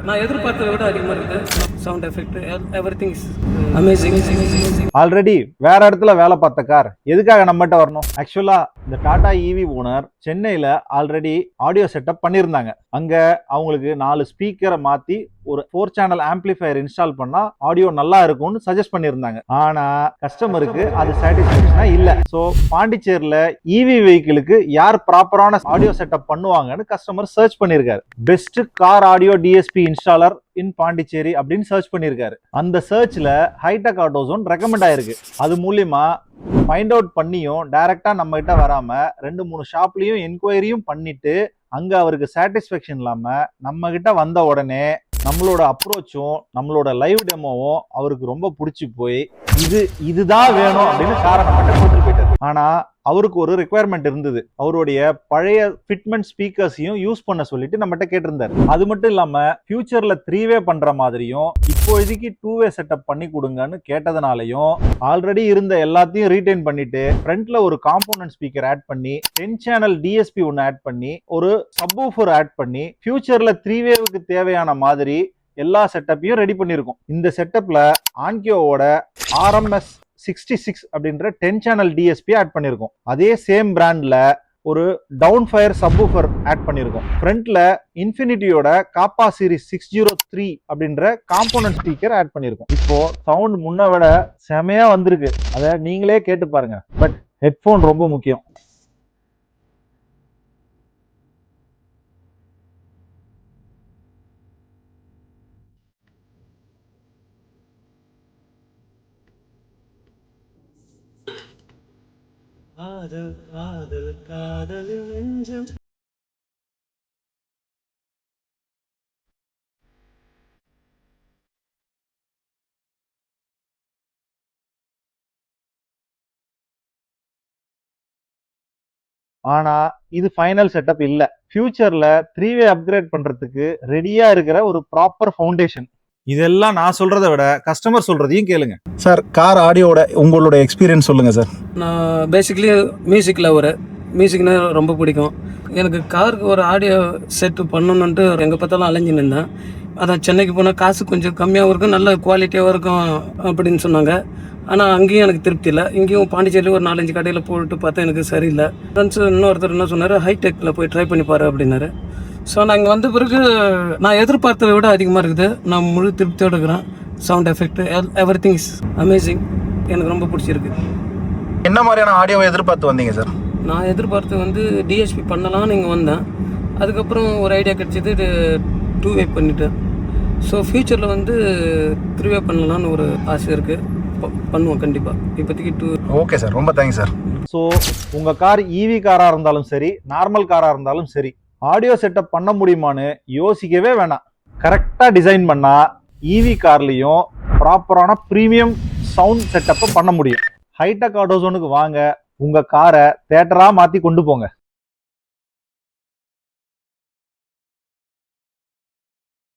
நான் எதிர்பார்த்ததை விட அதிகமாக இருக்குது. Sound effect everything is amazing. Already வேற இடத்துல வேலை பார்த்த கார் எதுக்காக நம்மகிட்ட வரணும்? ஆக்சுவலா இந்த டாடா ஈவி ஓனர் சென்னையில ஆல்ரெடி ஆடியோ செட்டப் பண்ணியிருந்தாங்க. அங்க அவங்களுக்கு 4 ஸ்பீக்கரை மாத்தி ஒரு 4 சேனல் ஆம்பிளிஃபயர் இன்ஸ்டால் பண்ணா ஆடியோ நல்லா இருக்கும்னு சஜஸ்ட் பண்ணியிருந்தாங்க. ஆனா கஸ்டமருக்கு அது சாட்டிஸ்ஃபேக்ஷனா இல்ல. சோ பாண்டிச்சேரியில ஈவி வெஹிக்கிளுக்கு யார் ப்ராப்பரான ஆடியோ செட்டப் பண்ணுவாங்கன்னு கஸ்டமர் சர்ச் பண்ணிருக்காரு. Best car audio DSP installer in Pondicherry அப்படின்னு சர்ச் பண்ணிருக்காரு. அந்த சர்ச்ல ஹைடெக் ஆட்டோசோன் ரெக்கமெண்ட் ஆயிருக்கு. அது மூலியமா ஃபைண்ட் அவுட் பண்ணியும் டைரக்டா நம்ம கிட்ட வராம 2-3 ஷாப்லயும் என்கொயரியும் பண்ணிட்டு அங்க அவருக்கு சாட்டிஸ்பேக்ஷன் இல்லாம நம்ம கிட்ட வந்த உடனே நம்மளோட அப்ரோச்சும் நம்மளோட லைவ் டெமோவும் அவருக்கு ரொம்ப பிடிச்சி போய் இதுதான் வேணும் அப்படின்னு காரணம் கூட்டிட்டு போயிட்டாரு. ஆனா அவருக்கு ஒரு ரெக்குவயர்மெண்ட் இருந்தது. அவருடைய பழைய ஃபிட்மெண்ட் ஸ்பீக்கர்ஸையும் யூஸ் பண்ண சொல்லிட்டு நம்மகிட்ட கேட்டிருந்தாரு. அது மட்டும் இல்லாம ஃபியூச்சர்ல 3-வே பண்ற மாதிரியும் இப்போதைக்கு 2-வே செட்டப் பண்ணி கொடுங்கன்னு கேட்டதுனாலையும் ஆல்ரெடி இருந்த எல்லாத்தையும் ரீடைன் பண்ணிட்டு ஃப்ரண்ட்ல ஒரு காம்போனன்ட் ஸ்பீக்கர் ஆட் பண்ணி 10 சேனல் டிஎஸ்பி ஒன்னு ஆட் பண்ணி ஒரு சப்வூஃபர் ஆட் பண்ணி ஃபியூச்சர்ல 3-வேவுக்கு தேவையான மாதிரி எல்லா செட்டப்பையும் ரெடி பண்ணிருக்கோம். இந்த செட்டப்ல ஆன்கியோவோட RMS 66 அப்படின்ற 10 சேனல் டிஎஸ்பி ஆட் பண்ணிருக்கோம். அதே சேம் பிராண்ட்ல ஒரு டவுன் ஃபயர் சப்வூஃபர் ஆட் பண்ணிருக்கோம். ஃப்ரண்ட்ல இன்ஃபினிட்டியோட காப்பா சீரிஸ் 603 அப்படின்ற காம்போனன்ட் ஸ்பீக்கர் ஆட் பண்ணிருக்கோம். இப்போ சவுண்ட் முன்ன விட செமையா வந்திருக்கு. அத நீங்களே கேட்டு பாருங்க. பட் ஹெட்போன் ரொம்ப முக்கியம். காதல் காதல் காதல் நெஞ்சம். ஆனா இது ஃபைனல் செட்டப் இல்ல. ஃபியூச்சர்ல 3-வே அப்கிரேட் பண்றதுக்கு ரெடியா இருக்கிற ஒரு ப்ராப்பர் ஃபவுண்டேஷன். இதெல்லாம் நான் சொல்றதை விட கஸ்டமர் சொல்றதையும் கேளுங்க. சார், கார் ஆடியோட உங்களோட எக்ஸ்பீரியன்ஸ் சொல்லுங்க சார். நான் பேசிக்கலி மியூசிக்னா ரொம்ப பிடிக்கும். எனக்கு காருக்கு ஒரு ஆடியோ செட்டு பண்ணணுன்ட்டு எங்கே பார்த்தாலும் அலைஞ்சு நின்றேன். அதான் சென்னைக்கு போனால் காசு கொஞ்சம் கம்மியாகவும் இருக்கும், நல்ல குவாலிட்டியாகவும் இருக்கும் அப்படின்னு சொன்னாங்க. ஆனால் அங்கேயும் எனக்கு திருப்தி இல்லை. இங்கேயும் பாண்டிச்சேரியில் ஒரு 4-5 கடையில் போட்டு பார்த்தா எனக்கு சரியில்லை. ஃப்ரெண்ட்ஸ் இன்னொருத்தர் என்ன சொன்னார், ஹைடெக்கில் போய் ட்ரை பண்ணி பாரு அப்படின்னாரு. ஸோ நான் இங்கே வந்த பிறகு நான் எதிர்பார்த்ததை விட அதிகமாக இருக்குது. நான் முழு திருப்தியோடு இருக்கிறேன். Sound effect everything is amazing. எனக்கு ரொம்ப பிடிச்சிருக்கு. என்ன மாதிரியான ஆடியோவை எதிர்பார்த்து வந்தீங்க சார்? நான் எதிர்பார்த்து டிஎஸ்பி பண்ணலாம்னு இங்கே வந்தேன். அதுக்கப்புறம் ஒரு ஐடியா கிடச்சிது, 2-வே பண்ணிட்டேன். ஸோ ஃப்யூச்சரில் 3-வே பண்ணலான்னு ஒரு ஆசை இருக்குது. பண்ணுவோம் கண்டிப்பாக. இப்போதைக்கு 2. ஓகே சார், ரொம்ப தேங்க்ஸ் சார். ஸோ உங்க கார் ஈவி காரா இருந்தாலும் சரி, நார்மல் காரா இருந்தாலும் சரி, ஆடியோ செட்டப் பண்ண முடியுமான்னு யோசிக்கவே வேணாம். கரெக்டா டிசைன் பண்ணா ஈவி கார்லயும் ப்ராப்பரான பிரீமியம் சவுண்ட் செட்டப்பை பண்ண முடியும். ஹைடெக் ஆட்டோசோனுக்கு வாங்க, உங்க காரை தியேட்டரா மாத்தி கொண்டு போங்க.